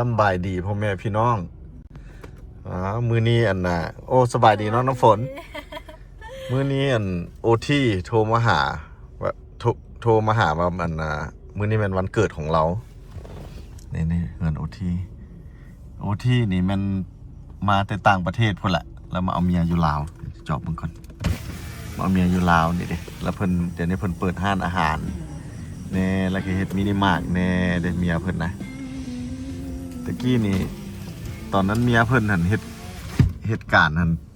สบายดีพ่อแม่พี่น้องมื้อนี้โอ้สบายดีเนาะน้ำฝนมื้อนี้โอที่โทรมาหาว่าโทรมาหาว่ามื้อนี้เป็นวันเกิดของเรานี่เงินโอที่นี่มันมาแต่ต่างประเทศพุ่นแหละแล้วมาเอาเมียอยู่ลาวจอบมึงก่อนมาเอาเมียอยู่ลาวนี่เด้แล้วเพิ่นเดี๋ยวนี้เพิ่นเปิดร้านอาหารแน่แล้วก็เฮ็ดมินิมาร์ทแน่เด้เมียเพิ่นนะตะกี้นี่ตอนนั้นเมียเพิ่นเฮ็ดการ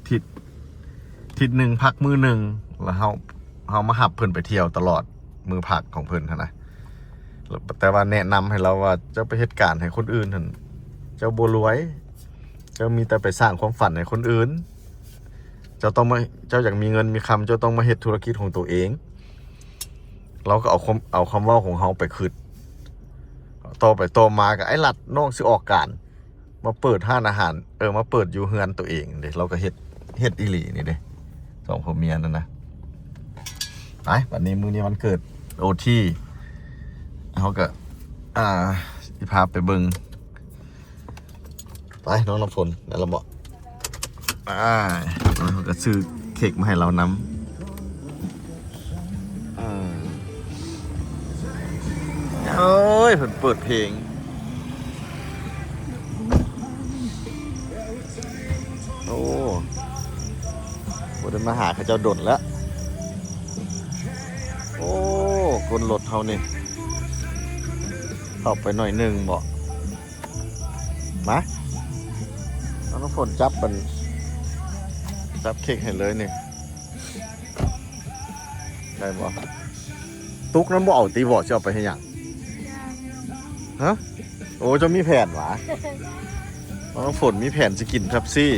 ทิศหนึ่งพักมือหนึ่งแล้วเฮามาหับเพิ่นไปเที่ยวตลอดมือพักของเพิ่นนะแต่ว่าแนะนำให้เราว่าเจ้าไปเฮ็ดการให้คนอื่นเจ้าบ่รวยเจ้ามีแต่ไปสร้างความฝันให้คนอื่นเจ้าอยากมีเงินมีคำเจ้าต้องมาเฮ็ดธุรกิจของตัวเองเราก็เอาคำว่าของเฮาไปคิดต่อไปต่อมากับไอ้หลัดน้องสิออกการมาเปิดร้านอาหารมาเปิดอยู่เฮือนตัวเองเด้เราก็เฮ็ดอีหลีนี่เด้สองผัวเมียนั่นนะไปวันนี้มื้อนี้วันเกิดโอที่เขาก็สิพาไปเบิ่งไปน้องน้ำฝนนั่นละบ่เขาก็ซื้อเค้กมาให้เรานำเอ้ยเปิดเพลงโอ้บ่ได้มาหาเขาเจ้าดนแล้วโอ้คนรถเฮานี่เข้าไปหน่อยนึงบ่มาน้องฝนจับเค้กให้เลยนี่ได้บ่ตุ๊กนั้นบ่เอาตีบ่สิเอาไปให้หยังฮะโอ้จะมีแผนหวะน้องน้ำฝนมีแผนจะกินเป๊ปซี่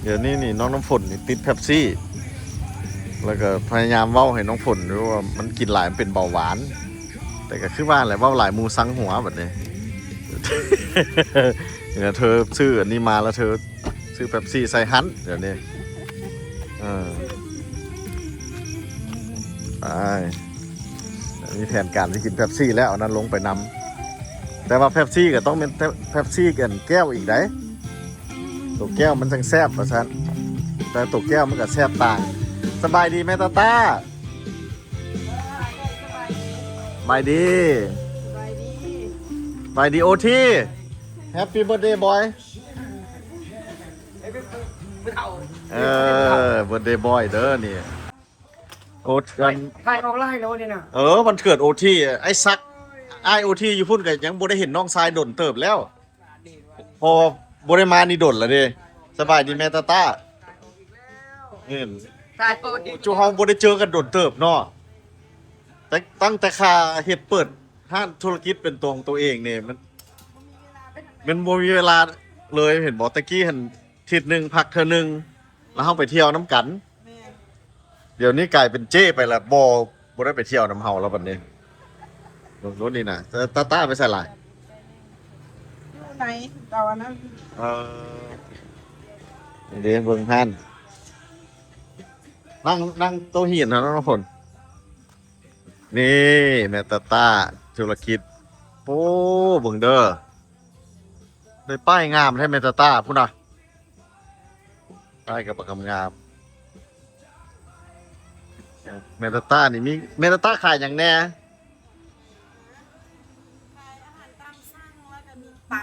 เดี๋ยวนี้นี่น้องน้ำฝนนี่ติดเป๊ปซี่แล้วก็พยายามเว้าให้น้องฝนด้วยว่ามันกินหลายมันเป็นเบาหวานแต่ก็คือว่าอะไรเว้าหลายมูซังหัวแบบนี้ เนี่ยเธอซื้ออันนี้มาแล้วเธอซื้อเป๊ปซี่ใส่ฮันเดี๋ยวนี้ไปมีแผนการที่กินเป๊ปซี่แล้วนั้นลงไปนำแต่ว่าเป๊ปซี่ก็ต้องเป็นเป๊ปซี่กันแก้วอีกได้ตัวแก้วมันจังแซ่บเพราะฉะนั้นแต่ตัวแก้วมันก็แซ่บต่างสบายดีไหมตาสบายดีโอทีแฮปปี้เบิร์ธเดย์บอยเบิร์ธเดย์บอยเด้อนี่โอกันใครออกไล่แล้วเนี่ยนะมันเกิดโอทีไอ้ซักไอโอทีอยู่พุ่นกันยังบ่ได้เห็นน้องชายดนเติบแล้วพอบ่ได้มานี่ดนแล้วเด้สบายดีแม่ตาจูเฮาบ่ได้เจอกันดนเติบเนาะแต่ตั้งแต่ค่าเฮ็ดเปิดห้างธุรกิจเป็นตัวเองเนี่ยมันบ่มีเวลาเลยเห็นบ่ตะกี้เห็นทิศนึงพักเทื่อนึงแล้วเฮาไปเที่ยวน้ำกันเดี๋ยวนี้กลายเป็นเจ้ไปแล้วบ่ได้ไปเที่ยวน้ำเฮาแล้วบัดนี้รถนี่น่ะตาไปใส่หลายอยู่ไหนตอนนั้นเดี๋ยวเบิ่งท่านนั่งโต๊ะหินนะน้องฝนนี่แม่ตาธุรกิจโอ้เบิ่งเด้อได้ป้ายงามให้แม่ตาพุ่นน่ะป้ายกับประกำงามแม่ตานี่มีแม่ตาขายอย่างแน่ขายอาหารตามสั่งแล้วก็มีต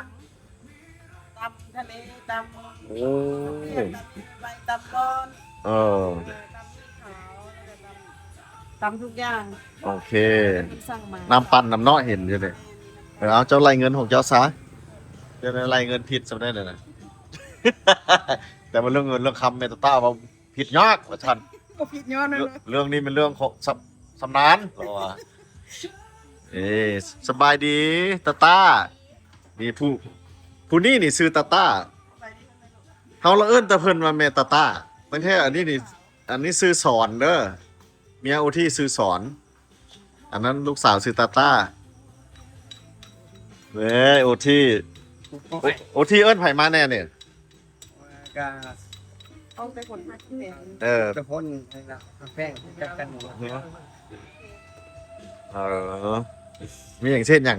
ำทะเลตำโอ้ใบตำก้อนตำขาวตำทุกอย่างโอเคสั่งมาน้ำปั่นน้ำเนาะเห็นอยู่เนี่ยเอาเจ้าไล่เงินของเจ้าซะเดี๋ยวไล่เงินผิดสำได้เลยนะ แต่มันเรื่องเงินเรื่องคำเมตตาว่าผิดยากกว่าท่านก็ผิดย้อนเลยเรื่องนี้เป็นเรื่องของสำนานหรอวะสบายดีตานี่ผู้นี่ซื้อตาเขาละเอิ้นตะเพิ่นมาเมตตาตั้งแค่อันนี้ซื้อสอนเด้อเมียโอที่ซื้อสอนอันนั้นลูกสาวซื้อตาเว้ยโอที่เอิ้นไผมาแน่เนี่ยก็เอาไปคนพักไปพ่นนะแป้งกันมีอย่างเช่นอย่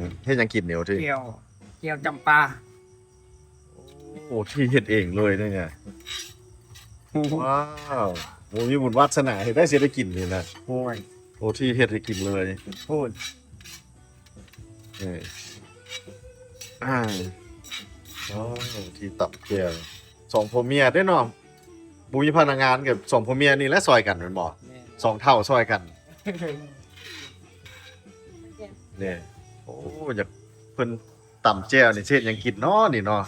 างกินเหนียวที่เกี่ยว จียวจำปา โอ้ที่เฮ็ดเองเลยเนี่ยว้าวโอ้มีบุญวาสนาเฮ็ดได้สิได้กินนี่นะ โอ้ย โอ้ที่เฮ็ดให้กินเลย พูด นี่อ่าอ๋อที่ตับแก้วสองผัวเมียได้อเนาะบุญพนักงานกับสองผัวเมียนี่แหละซอยกันแม่นบ่ แม่ สองเท่าซอยกันเนี่ยโอ้อยากเพิ่นต่ำแจ่วนี่เช่นยังกินเนาะนี่เนาะ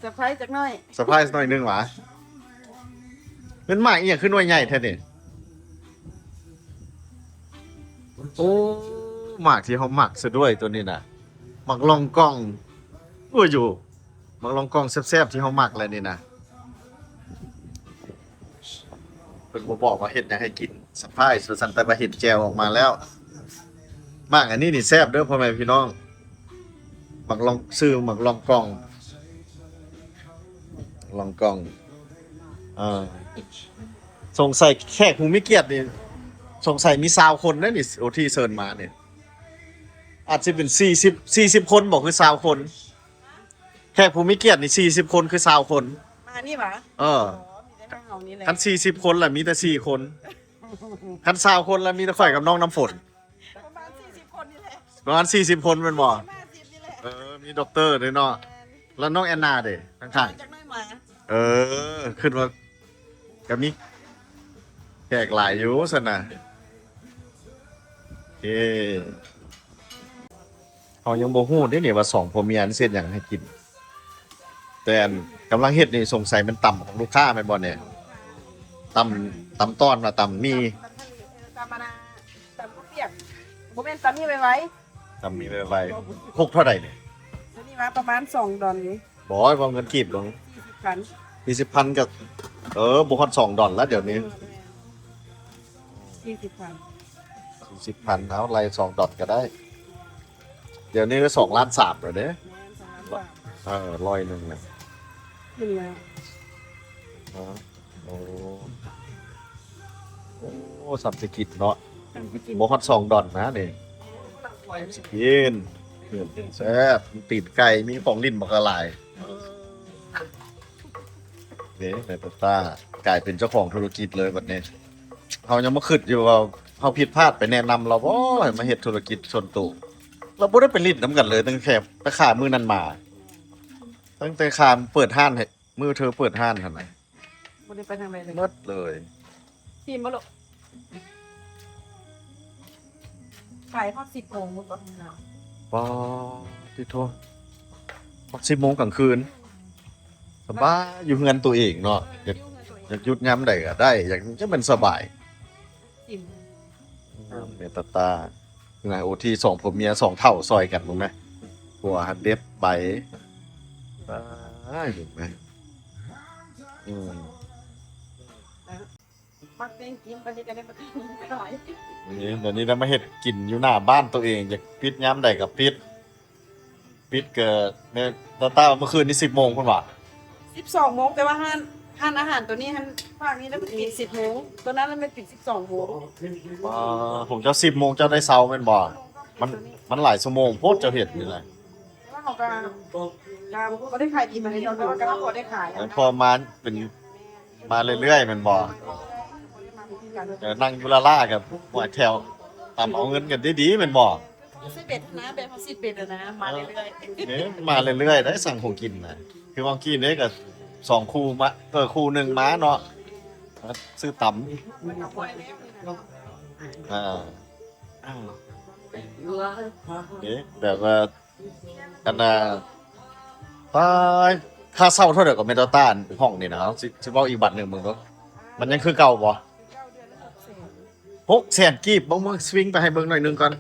เซอร์ไพรส์จักหน่อย เซอร์ไพรส์หน่อยนึงหวะเป็นหมากอีหยังขึ้นหน่วยใหญ่แท้นี่โอ้หมากที่เขาหมักซะด้วยตัวนี้น่ะหมักลองกองโอ้ยอยู่หมักลองกองแซ่บๆที่เขาหมักอะไรนี่นะเพิ่นบ่บอกว่าเฮ็ดหยังให้กินเซอร์ไพรส์ว่าซั่นแต่ว่าเห็นแจวออกมาแล้วหมากอันนี้นี่แซ่บเด้อพ่อแม่พี่น้องหมักลองซื้อหมักลองกองลองกองสงสัยแขกผู้มีเกียรตินี่สงสัยมี20คนนะนี่โอที่เชิญมาเนี่ยอาจจะเป็น40คนบอกคือ20คนแขกผู้มีเกียรตินี่40คนคือ20คนมานี่หว่า เออ มีแต่ข้างเฮานี่แหละ คัน40คนล่ะมีแต่4คนคัน20คนล่ะมีแต่ข่อยกับน้องน้ำฝน ประมาณ40คนนี่แหละ ประมาณ40คนแม่นบ่ 50นี่แหละ มีด็อกเตอร์ด้วยเนาะแล้วน้องแอนนาเด้ข้าง จักหน่อยมา ๆขึ้นมาก็มีแขกหลายอยู่ซั่นน่ะเอ้เขายังบ่ฮู้เด้นี่ว่า2ผัวเมียนี่เฮ็ดหยังให้กิน แต่อันกำลังเฮ็ดนี่สงสัยมันต่ำของลูกค้าแม่นบ่เนี่ยต่ำต้อนว่าต่ำมี ตำมะนาวตำกุ้งเปียกบ่แม่นตำนี่ไว้ ต่ำมีไว้พกเท่าใดเนี่ย ตัวนี้มาประมาณ2ดอลนี่ บ่ให้ว่าเงินกีบลง 40,000 40,000ก็บ่ฮอด2ดอลแล้วเดี๋ยวนี้ 40,000 40,000เอาไล่2ดอลก็ได้ เดี๋ยวนี้ก็2.3 ล้านแล้วเด้ แม่น2ล้านบาท ร้อยหนึงน่ะ นี่แหละ โอ้โอ้สับสิกินเนาะ ตั้งไปกิน บ่ฮอด2ดอลนะนี่สิกินแซ่บมีตีนไก่มีของลิ้นบักละลายนี่ในตาตากลายเป็นเจ้าของธุรกิจเลยบัดนี้เฮายังบ่คิดอยู่ว่าเฮาผิดพลาดไปแนะนำเราบ่ให้มาเฮ็ดธุรกิจส่วนตัวเราบ่ได้ไปลิ้นนํกันเลยตั้งแต่ไปขามื้อนั้นมา ตั้งแต่ขามเปิดห้านให้มือเธอเปิดห้านหั่นน่ะ บ่ได้ไปทางใดเลย หมดเลย ทีมบ่ลูกขายฮอด10 โมงบ่ต้องนาว ป้าที่โทษ10 โมงกลางคืนสบายอยู่เฮือนตัวเองเนาะอยากหยุดยามใดก็ได้ อยากจะเป็นสบาย สิม เมตตาไงโอที่2ผัวเมีย2เท่าซอยกันรู้ไหมผัวหัดเด็บไปได้ถูกไหมอืม มักเต้นกินไปเฮ็ดกันได้บ่ได้หน่อย นี่เดี๋ยวนี้ได้มาเฮ็ดกินอยู่หน้าบ้านตัวเองอยากปิดยามใดก็ปิดเกิดเนี่ยตาเมื่อคืนนี้10 โมงพุ่นว่า 12 โมงแต่ว่าห้านอาหารตัวนี้ภาคนี้แล้วมันปิด10 โมงตัวนั้นมันปิด12 โมง ผมจะ10 โมงเจ้าได้เซาแม่นบ่มันหลายชั่วโมงโพดเจ้าเฮ็ดนี่แหละ แต่ว่าเขาก็บ่ได้ขายดีมาเลยแต่ว่าก็พอได้ขาย แล้วพอมาเป็นมาเรื่อยๆแม่นบ่นั่งอยู่ละล่ากับหัวแถวตามเอาเงินกันดีๆแม่นบ่ สิเบ็ดนะแบบเขาสิเบ็ดนะมาเรื่อย นี่มาเรื่อยๆได้สั่งของกินน่ะคือว่ากินได้ก็2คู่มาคู่หนึงมาเนาะซื้อตำ ๆเอาไว้เนาะ อ่านี่แบบว่าอันน่ะตายค่าเช่าเท่าเดิมกับเมตาต้านห้องนี่นะสิเว้าอีกบัตรหนึงมึงก็มันยังคือเก่าบ่600,000กีบบ่มึงสวิงไปให้เบิ่งหน่อยหนึงก่อน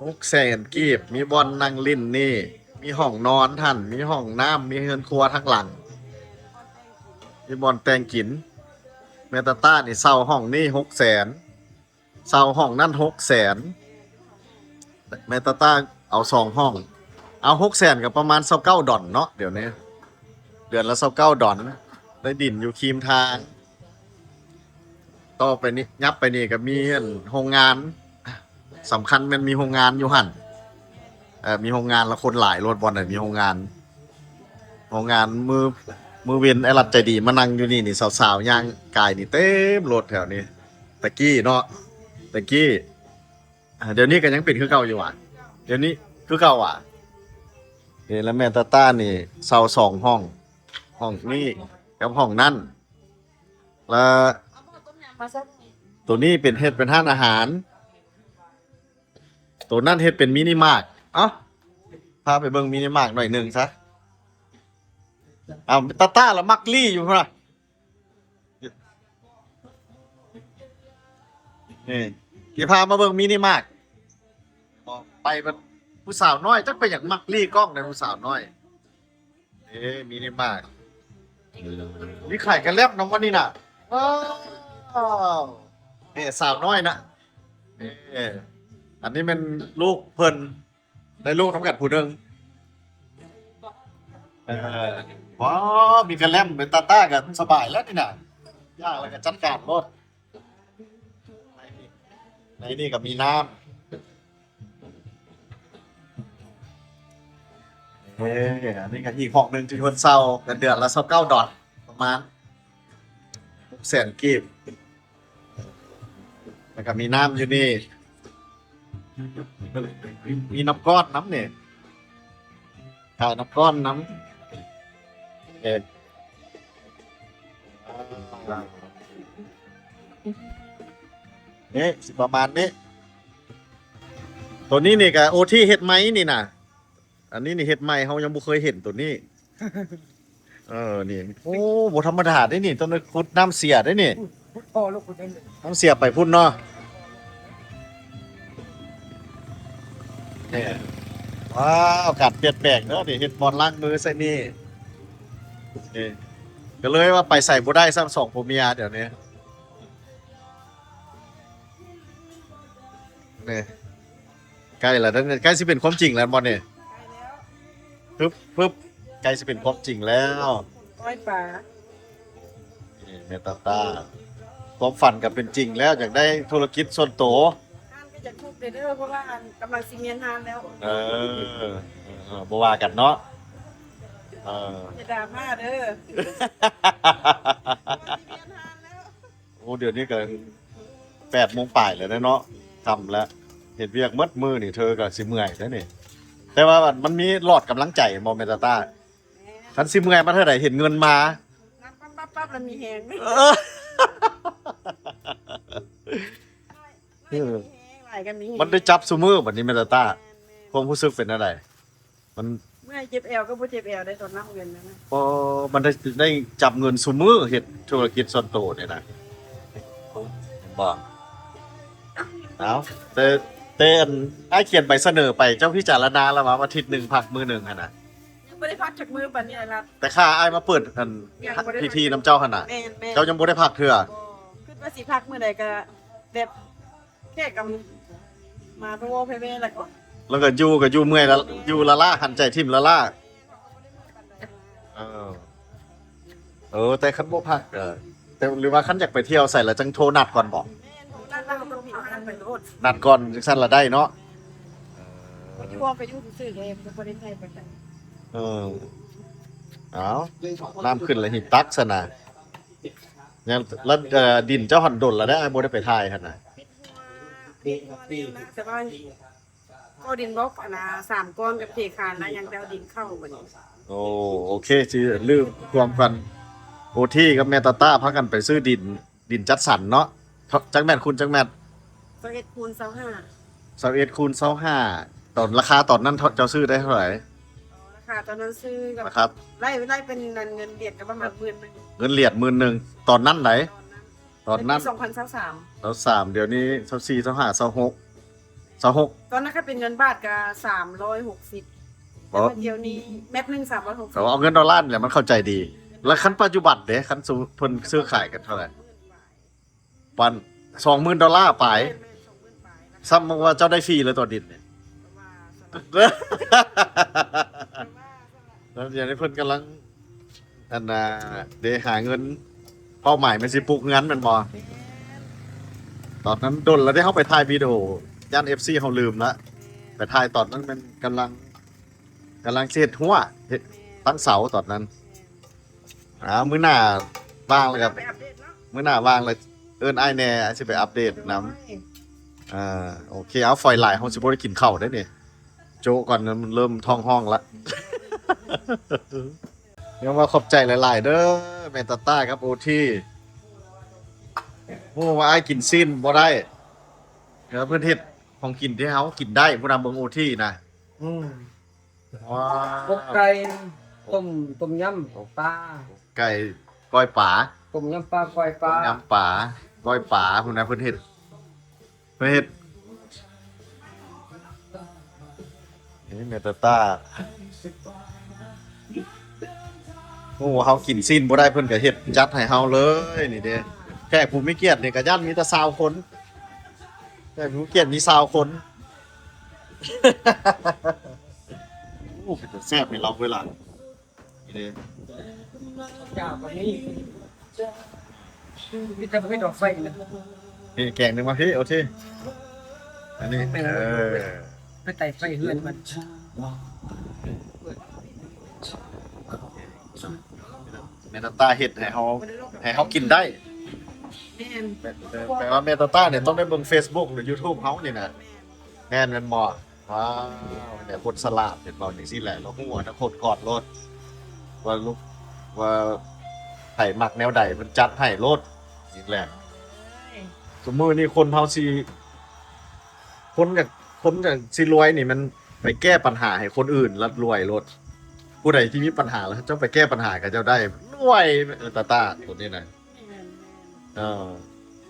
600,000กีบมีบ่อนนั่งลิ้นนี่ มีห้องนอนท่านมีห้องน้ำมีเรือนครัวทั้งหลังมีบ่อนแต่งกินเมตาต้านี่เช่าห้องนี่600,000เช่าห้องนั่น600,000เมตาต้าเอา2ห้องเอา600,000กับประมาณ29 ดอลเนาะเดี๋ยวนี้เดือนละ29 ดอลได้ดินอยู่คีมทางต่อไปนี้ยับไปนี่ก็มีโรงงานสำคัญมันมีโรงงานอยู่หั่น มีโรงงานแล้วคนหลายรถบอลมีโรงงานมือเวียนไอ้รัดใจดีมานั่งอยู่นี่สาวๆย่างกายนี่เต็มรถแถวนี้ตะกี้เนาะตะกี้เดี๋ยวนี้ก็ยังเป็นคือเก่าอยู่อ่ะเดี๋ยวนี้คือเก่าอ่ะนี่แล้วแม่ตาต้านี่เซา2 ห้องนี่กับห้องนั่นแล้ว มาสัก ตัวนี้เป็นเฮ็ดเป็นห้านอาหาร ตัวนั่นเฮ็ดเป็นมินิมาร์ทเอ้าพาไปเบิ่งมินิมาร์ทหน่อยหนึงซะตาต้าละมักลี่อยู่พุ่นน่ะนี่สิพามาเบิ่งมินิมาร์ทไปเป็นผู้สาวน้อยจักไปอย่างมักลี่กล้องในผู้สาวน้อยมินิมาร์ทนี่ขายกันแลบน้องวันนี้น่ะว้าวนี่สาวน้อยนะนี่อันนี้เป็นลูกเพิ่นได้ลูกทำกัดผู้หนึงว้าวมีกันแลมเป็นตาต้ากันสบายแล้วนี่น่ะย่างแล้วก็จัดการหมดในนี่ก็มีน้ำอันนี้ก็อีกห้องหนึ่งที่คนเศร้ากันเดือนละ29 ดอลประมาณ600,000 กีบแล้วก็มีน้ำอยู่นี่มีน้ำก้อนน้ำเนี่ยขายน้ำก้อนน้ำนี่สิประมาณนี้ตัวนี้นี่กับโอที่เห็ดไหมนี่นะอันนี้นี่เห็ดไหมเขายังบ่เคยเห็นตัวนี้นี่โอ้บ่ธรรมดาได้นี่ต้นคุดน้ำเสียได้นี่ โอ้ลูกคุณเอง น้ำเสียไปพุ่นเนาะเนี่ยว้าวกัดเปลี่ยนแปลงเนาะนี่เห็ดบอลล้างมือใส่นี่ก็เลยว่าไปใส่บ่ได้ซ้ำ2ผัวเมียเดี๋ยวนี้นี่ใกล้แล้วใกล้สิเป็นความจริงแล้วบอลนี่ปึ๊บใกล้สิเป็นความจริงแล้ว ก้อยป่า นี่เมตาตาความฝันกับเป็นจริงแล้วอยากได้ธุรกิจส่วนตัว ห้านก็จะทุบเด้อเพราะว่ากำลังซีเมนต์ห้านแล้ว บ่ว่ากันเนาะอย่าดราม่าเด้อซีเมนต์ห้านแล้ว โอ้เดี๋ยวนี้ก็8 โมงป่ายแล้วนะเนาะทำแล้วเห็นเวียกมัดมือนี่เธอก็สิเมื่อยแล้วนี่แต่ว่ามันมีหลอดกำลังใจโมเมนตาคันสิเมื่อยมาเท่าไหร่เห็นเงินมา นับปั๊บแล้วมีแหงไหมไหลกันมีแหง มันได้จับซูมือแบบนี้เมตาความรู้สึกเป็นอะไรมัน เมื่อเจ็บแอวก็บ่เจ็บแอวได้ตอนนั่งเรียนนะ พอมันได้จับเงินซูมือเฮ็ดธุรกิจส่วนตัวเนี่ยนะบอกเอาแต่อันไอ้เขียนใบเสนอไปเจ้าพิจารณาแล้วว่าอาทิตย์หนึ่งพักมือหนึ่งขนาด ยังไม่ได้พักจากมือปันนี่อะไรล่ะ แต่ข้าไอ้มาเปิดอันพิธีน้ำเจ้าขนาด แม่น เจ้ายังบ่ได้พักเถื่อ ขึ้นมาสิพักมื้อใดก็แบบแค่กำมาตัวเพเว่แล้วก็ แล้วก็อยู่เมื่อยแล้วอยู่ละล่าหันใจทิ่มละล่าแต่คันบ่พักแต่หรือว่าคันอยากไปเที่ยวใส่แล้วจังโทรนัดก่อนบอก นั่นเราต้องผิดพลาดไปโลด นัดก่อนจังซั่นละได้เนาะ ช่วงไปยุ่งซื่อๆเลยบ่ได้ใช้ไปกัน เอาน้ำขึ้นแล้วหิตักซะนะยังแล้วดินเจ้าหันดนแล้วได้บ่ได้ไปถ่ายหั่นน่ะ แต่ว่าก็ดินบล็อกนะ3ก้อนกับเทคานแล้วยังแต่เอาดินเข้าบัดนี้ โอเคสิลืมความกันโอที่กับแม่ตาต้าพากันไปซื้อดินจัดสรรเนาะจักแม่นคุณจักแม่น 21คูณ25 21คูณ25ตอนราคาตอนนั้นเจ้าซื้อได้เท่าไหร่ ราคาตอนนั้นซื้อกับ นะครับ ไล่เป็นเงินเดือนก็ประมาณ10,000นึง เงินเหรียญ10,000ตอนนั้นไหนตอนนั้น 2023 แล้ว3เดี๋ยวนี้24 25 26 ตอนนั้นก็เป็นเงินบาทก็360แต่ว่าเดี๋ยวนี้เม็ดหนึง360 แต่ว่าเอาเงินดอลลาร์เนี่ยมันเข้าใจดี แล้วคันปัจจุบันเด้คันสูเพิ่นซื้อขายกันเท่าไหร่วัน$20,000ไปซ้ำว่าเจ้าได้ฟรีเลยต่อดินเนี่ย แล้วอย่างนี้เพิ่นกำลังอันน่ะเดหาเงินเป้าหมายมันสิปลุกงั้นแมันบ่ตอนนั้นโดนแล้วได้เข้าไปถ่ายวิดีโอย่าน FC เฮาลืมละ ไปถ่ายตอนนั้นมันกำลังเฮ็ดหัวเฮ็ดตั้งเสาตอนนั้นมื้อหน้าว่างเลยครับ ไปอัปเดตเนาะ มื้อหน้าว่างเลยเอิ้นอ้ายแหน่สิไปอัปเดตนำโอเคเอาฝอยหลายเฮาสิบ่ได้กินข้าวได้นี่โจะก่อนนะมันเริ่มท้องห้องละ ยังว่าขอบใจหลายๆเด้อแม่ตาต้าครับโอทีโอ้ว่าอ้ายกินสิ้นบ่ได้เดี๋ยวเพิ่นเฮ็ดของกินที่เฮากินได้ผู้นำเบิ่งโอทีนะว้า พวก ว ไก่ต้มยำปลา ไก่ก้อยป๋า ต้มยำปลาก้อยปลา ยำป๋าก้อยป๋าผู้นำเพิ่นเฮ็ดนี่แม่ตาต้าโอ้เฮากินสิ้นบ่ได้เพิ่นก็เฮ็ดจัดให้เฮาเลยนี่เด้แขกผู้มีเกียรตินี่ก็ย่านมีแต่20คนแขกผู้มีเกียรติมี20คนโอ้เป็นแต่แซ่บให้เราเวลานี่เด้ เจ้าก็มีมีแต่ไม่ดอกไฟนะ นี่แกงหนึงมาพี่โอเคอันนี้อ ไปไต่ไฟเฮือนมัน เมตาต้าเฮ็ดให้เฮากินได้ แม่น แปลว่าเมตาต้าเนี่ยต้องได้เบิ่ง Facebook หรือ YouTube เฮานี่นะแม่นมันเหมาะว้าวเนี่ยคนสลาดเห็นบ่จังซี่แหละเราฮู้ว่าถ้าโคตรกอดรถว่าลูกว่าไผมักแนวใดมันจัดให้รถนี่แหละสมมุตินี่คนเฮาสิคนจากสิรวยนี่มันไปแก้ปัญหาให้คนอื่นแล้วรวยรถผู้ใดที่มีปัญหาแล้วเจ้าไปแก้ปัญหากับเจ้าได้รวยตาต้าตัวนี้นะ แม่น เออ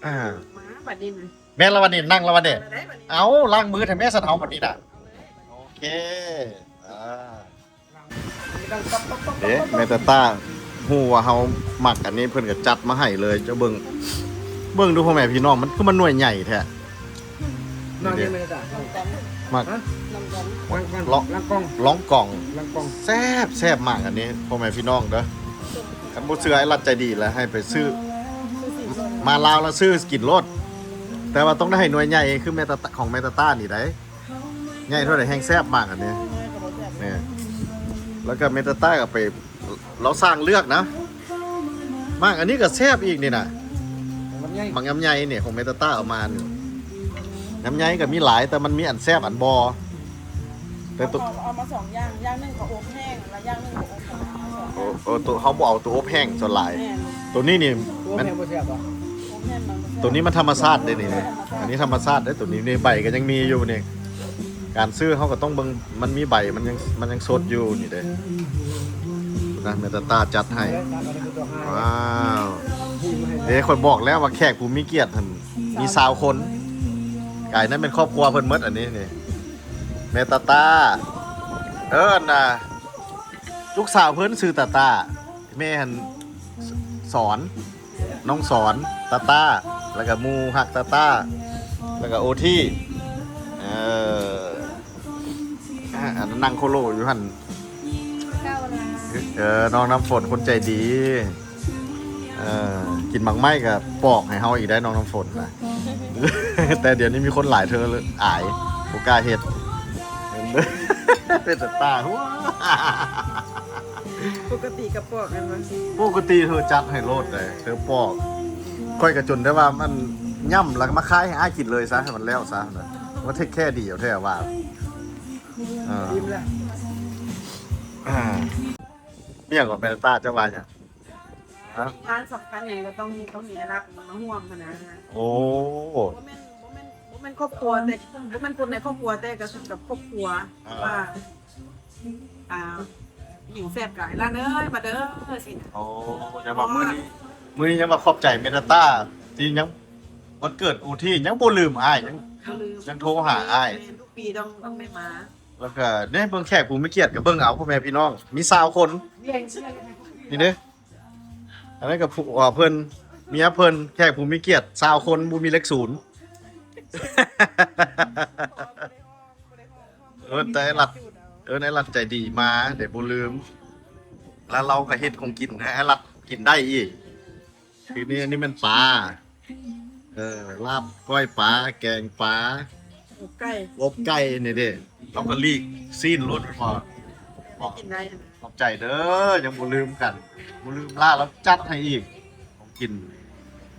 อ่า หมาบัดนี้นะ แม่นละวันนี้นั่งละวันนี้ ได้บัดนี้ เอาล้างมือให้แม่สะเทาบัดนี้น่ะโอเคเอ๊ะแม่ตาต้าฮู้ว่าเฮามักอันนี้เพิ่นก็จัดมาให้เลยเจ้าเบิ่งดูพ่อแม่พี่น้องมันคือมันหน่วยใหญ่แท้ นอนยังไม่ได้ มัก ล้างกล้อง ร้องกล่อง ล้างกล้อง แซ่บมากอันนี้พ่อแม่พี่น้องเด้อคันบ่เชื่อไอ้รัดใจดีแล้วให้ไปซื้อมาลาวแล้วซื้อกินรถแต่ว่าต้องได้หน่วยใหญ่คือแม่ตาของแม่ตาต้านี่ได้ใหญ่เท่าไหร่แห้งแซ่บมากอันนี้เนี่ยแล้วก็เมตาต้าก็ไปเราสร้างเลือกนะมากอันนี้ก็แซ่บอีกนี่นะ มันใหญ่ บางยำใหญ่เนี่ยของเมตาต้าเอามาเนี่ยยำใหญ่ก็มีหลายแต่มันมีอันแซ่บอันบอแต่ตัว เอามา2อย่างอย่างหนึงก็อบแห้งแล้วอย่างหนึงก็อบธรรมดา ตัวเขาบอกเอาตัวอบแห้งส่วนหลาย แม่น ตัวนี้นี่ ตัว มัน แม่บ่แซ่บอ่ะ อบแห้งมันก็ ตัวนี้มันธรรมชาติได้นี่อันนี้ธรรมชาติได้ตัวนี้ในใบก็ยังมีอยู่นี่การซื้อเขาก็ต้องเบิ่งมันมีใบมันยังสดอยู่นี่เด้นะเมตาต้าจัดให้ ว้าวเด้ข่อยบอกแล้วว่าแขกผู้มีเกียรติหั่นมี20คนกายนั้นเป็นครอบครัวเพิ่นหมดอันนี้นี่เมตาต้าน่ะลูกสาวเพิ่นชื่อตาต้าแม่หั่นสอนน้องสอนตาต้าแล้วก็หมู่ฮักตาต้าแล้วก็โอที่อันนั้นนั่งโคโลอยู่หั่น ก้าวลา น้องน้ำฝนคนใจดีกินบางไม้กับปอกให้เฮาอีกได้น้องน้ำฝนนะ แต่เดี๋ยวนี้มีคนหลายเธอเลยอายโอกล้าเฮ็ด เป็นแต่ตาหัว ปกติกับปอกกันมัน ปกติเธอจัดให้โลดเลยเธอปอกค่อยกระจนได้ว่ามันย่ำแล้วก็มาคายให้อ้ายกินเลยซะให้มันแล้วซะนะว่าเทคแค่ดีเอาแท้ว่า ยิ้มแล้ว เมี่ยงกับเมตาเจ้าว่าเนี่ย ร้านสำคัญอย่างก็ต้องมีรักมันมาห่วงขนาดนั้น โอ้ บ่แม่นครอบครัวแต่บ่แม่นคนในครอบครัวแต่ก็สุดกับครอบครัวว่าอยู่แซ่บกายร้านเอ้ยมาเด้อสิ โอ้ยังบอกมื้อนี้ยังมาขอบใจเมตาที่ยังวันเกิดอูที่ยังบ่ลืมอ้ายยังโทรหาอ้าย ทุกปีต้องไม่มา แล้วก็ได้เบิ่งแขกผู้ไม่เกียรติกับเบิ่งเอาพ่อแม่พี่น้องมี20คน เลี้ยงเชื่อ นี่เด้ออันนั้นกับผู้เพิ่นเมียเพิ่นแขกผู้มีเกียรติ20คนบ่มีเลข0แต่ไอ้รัดใจดีมาเดี๋ยวบ่ลืม แล้วเราก็เฮ็ดของกินให้ไอ้รัดกินได้อีกคือนี่อันนี้มันปลาลาบก้อยปลาแกงปลา อกไก่ อบไก่นี่เด้เราก็ลีกซีนรถพอบอก กินได้ ขอบใจเด้อยังบ่ลืมกันบ่ลืมล่าแล้วจัดให้อีกของกิน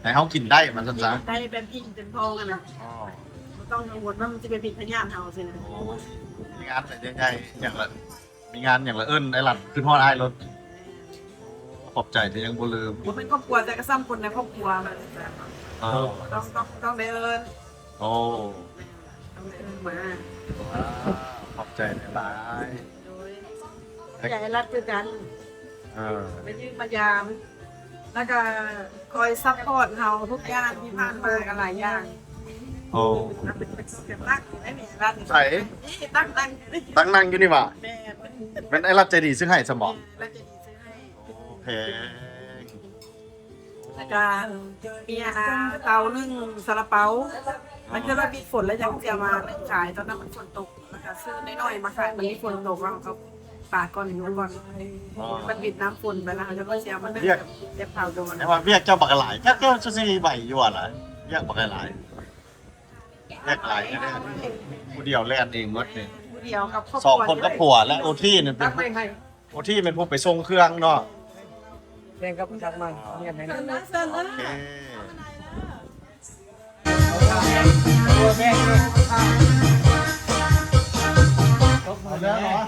ให้เฮากินได้มันซะ ได้แบบอิ่มเต็มท้องอ่ะนะ อ๋อ ไม่ต้องกังวลว่ามันจะเป็นผิดพยานเฮาสินะ โอ้ยมีงานแต่ใหญ่ๆอย่างละมีงานอย่างละเอิ้นไอ้หลัดขึ้นฮอดอ้ายรถขอบใจที่ยังบ่ลืม ผมเป็นครอบครัวแต่ก็ซ้ำคนในครอบครัวมัน อ๋อ ต้องได้เอิญ โอ้ ต้องได้เอิญมา ขอบใจหลาย โดยใหญ่รัดคือกัน เออ ไปยืมมายาม แล้วก็คอยซัพพอร์ตเฮาทุกอย่างที่ผ่านมากันหลายอย่าง โอ้ เป็นเสียงรักได้ไหมรัก ใส่ นี่ตั้ง ตั้งนั่งอยู่นี่หว่า แม่ เป็นไอ้รับใจดีซึ่งให้สมอง แล้วจะดีซื้อให้ โอเค แล้วก็มีอาหารเตานึ่งซาลาเปามันคือว่ามีฝนแล้วยังจะมาขายตอนนั้นมันฝนตกแล้วก็ซื้อน้อยๆมาขายมันมีฝนตกแล้วเขาปาดก่อนอยู่ก่อนมันบิดน้ำฝนไปแล้วเขาจะก็เสียมันเจ็บเผาโดน ไอ้ว่าเวียกเจ้าบักหลายเจ้าจะสิใบอยู่อ่ะล่ะเวียกบักหลายเวียกหลายก็ได้ผู้เดียวแล่นเองหมดนี่ เดียวกับครอบ สอง ครัว คนกับผัวและโอที่นี่เป็ ตั้ น งไปให้ โอที่เป็นผู้ไปส่งเครื่องเนาะ แรงกับจักมันเนี่ยไหน เซินนะเซินนะ โอเค ตัวแม่เอาแล้วเหรอ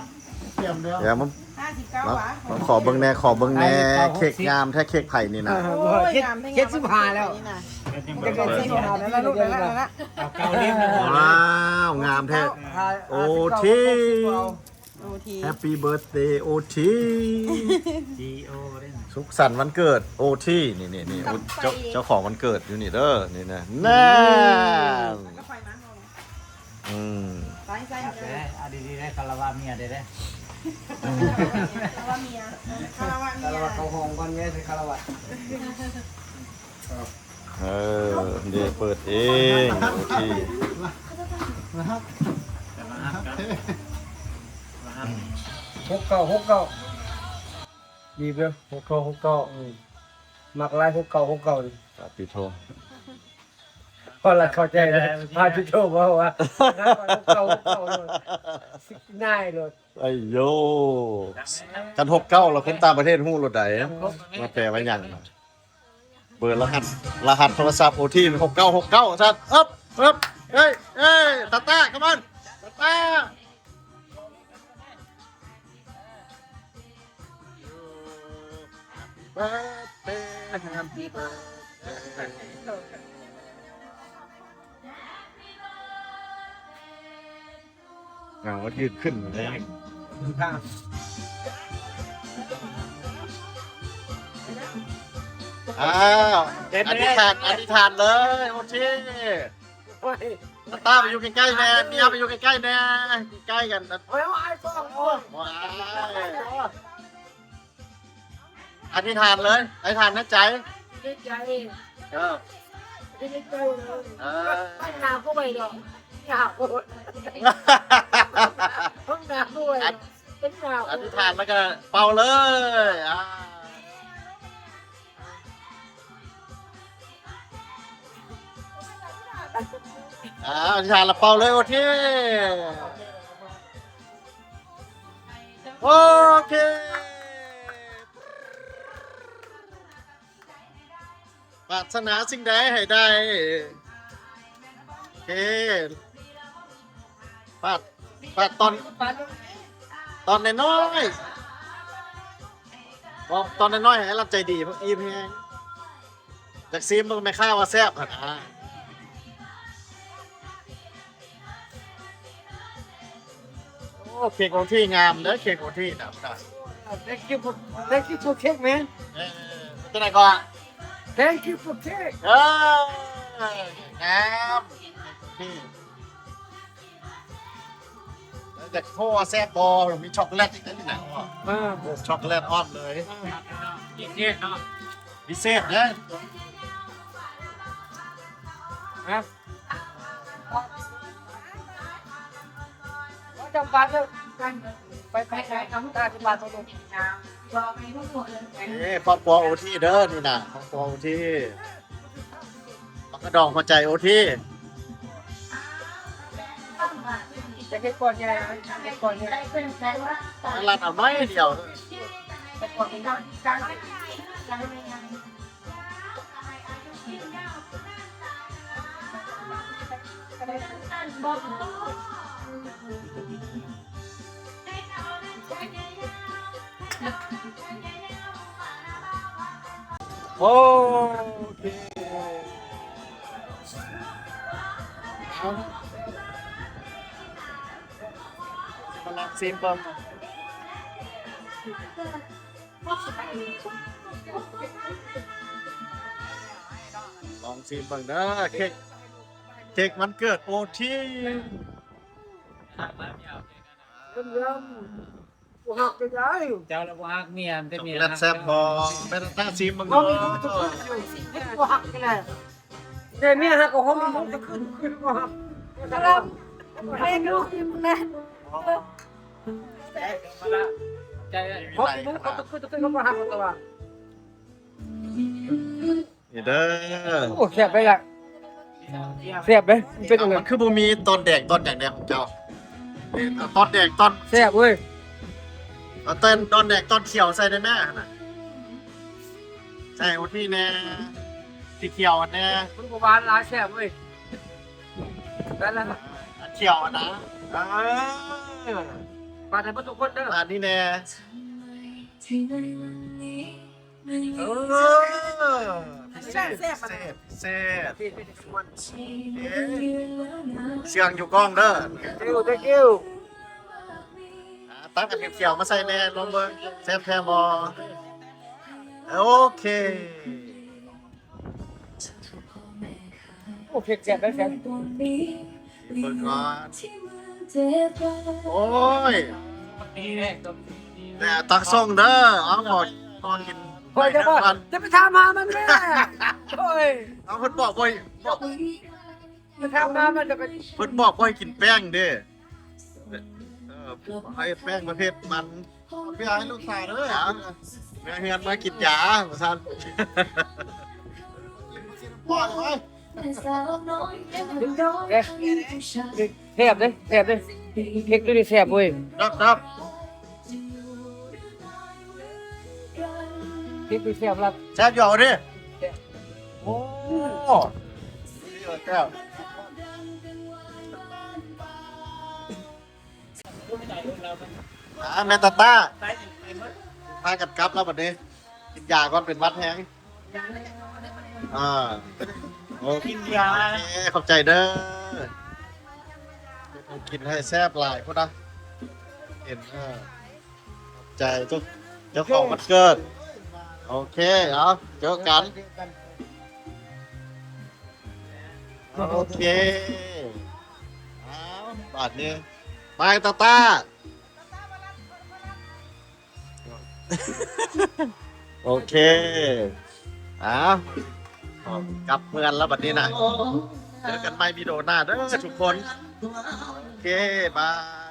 เตรียมแล้ว เดี๋ยวมัน 59 บาท มันขอเบิ่งแน่เค้กงามแท้เค้กไผ่นี่นะ เจ็ดสิบห้าแล้ว จะเกิดสิบห้าแล้วนะลูกแล้วนะ เก่าเล่ม ว้าวงามแท้โอที่ โอที แฮปปี้เบิร์ธเดย์โอที่สุขสันต์วันเกิดโอที่นี่เจ้าของวันเกิดอยู่นี่เด้อนี่นะน่า ก็ไฟมัน อืม ใส่ใส่เลย เอาดีๆได้คาราวาเมียได้ คาราวาเมียคาราวา คาราวา เมีย เขาห้องก่อนแม่สิคาราวา เออเดี๋ยวเปิดเองโอที่ 69ดีเปล่า69มักไล่69ดิ ปาปิโท พอเราเข้าใจเลยพาจุโชคว่าง่ายเลย ไอ้โยกัน69เราคนต่างประเทศฮู้รถใดมาแปลว่าหยังเบอร์รหัสโทรศัพท์โอที่6969ซั่นอึ๊บเฮ้ยตาคัมอนตาHappy birthday เงายืดขึ้นเลย ข้าง อ้าวอธิษฐานเลยโอเคตาไปอยู่ใกล้ๆแน่เมียไปอยู่ใกล้ๆแน่ใกล้กันนะ โอ้ยไอ้ฟองโอ้ย ว้ายอธิษฐานเลยอธิษฐานนะใจ ดีใจ เออ ดีใจเลย เออ ไม่หนาวก็ไม่หรอกหนาวห้องน้ำด้วยเป็นหนาว อธิษฐานแล้วก็เป่าเลยอธิษฐานแล้วเป่าเลยโอเคโอเคปรารถนาสิ่งใดให้ได้โอเคปาดตอนน้อยๆบอกตอนน้อยๆให้รับใจดีเพราะอิ่มไงจากซีมมันไม่ข้าวว่าแซ่บอ่ะโอ้เค้กโอที่งามเด้อเค้กโอที่นะ Thank you for cake man จะไหนก่อน Thank you for cake งามที่แต่โค้แซ่บบอลมีช็อกโกแลตอีกที่ไหนวะช็อกโกแลตออนเลยพิเศษนะ จำบัตรเลยไปน้ำตาจำบัตรตรงนี้ นี่ครอบครัวโอที่เด้อนี่นะครอบครัวโอที่ปักกระดองหัวใจโอที่ จะเฮ็ดก่อนใหญ่เฮ็ดก่อนใหญ่ ร้านเอาน้อยเดียว แต่ก่อนเป็นการ โอเคมาลองซิมเบิ้งลองซิมเบิ้งเด้อเค้กมันเกิดโอที เริ่มกูหักจะย้าย เจ้าละว่าเมียมันเป็น ช็อก เมี โก ย แลตแซ่บพอไม่ต้องตั้งซิมเบิ้ง ห้อง เด้ นี้ทุกคน อ อยู่กูหักกันแหละเนี่ยหักกับห้องนี้จะขึ้นกูหัก ครับให้ดูคิมนะ มาละใจ ห้องนี้เขาจะขึ้นเขาก็หักตัว นี่เด้อ โอ้เสียบไปละเสียบไปเป็นยังไง มันคือบ่มีตอนแดงตอนอย่างเดียวของเจ้าตอนแดงตอน เสียบเว้ย เอาเต้นตอนแดงตอนเขียวใส่ได้แน่น่ะใช่โอทีแน่สีเขียวแน่ มันกูบานร้ายเสียบเว้ยได้แล้ว เขียวนะเออ มาแต่ทุกคนเด้อ ร้านนี้แน่พิเศษพิเศษพิเศษเสียงอยู่กล้องเด้อ thank you ตั้งกันเขียวๆมาใส่แน่ลองเบิ่งแซ่บแท้บ่โอเค โอ้เสียบเสียบได้เสียบ เบิ่งก่อนโอ้ย นี่แรกตัว แต่ตักส่งเด้อเอาหมดตอนกิน เฮ้ยจะว่าจะไปทำมามันแม่โอ้ย เอาเพิ่นบอกบ่บอก จะทำมามันจะไป เพิ่นบอกบ่ให้กินแป้งเด้ให้แป้งประเภทมันเพื่อให้ลูกชายเด้อแม่เฮือนมากินยาว่าซั่นพ่อเลย เสียบเลยเสียบเลยเค้กดูดิเสียบเว้ย ครับ เค้กดูเสียบรับ แซ่บอยู่เอาดิโอ้นี่แก้วแม่ตาต้าพากันกลับแล้วบัดนี้กินยาก่อนเป็นวัดแฮงโอ้กินยาขอบใจเด้อกินให้แซ่บหลายพุ่นนะเห็นขอบใจเจ้าของวันเกิดโอเคเอาเจอกันโอเคเอาบัดนี้ไปตาต้าโอเคกลับเมืองแล้วบัดนี้นะเจอกันใหม่วิดีโอหน้าเด้อทุกคน โอเค บาย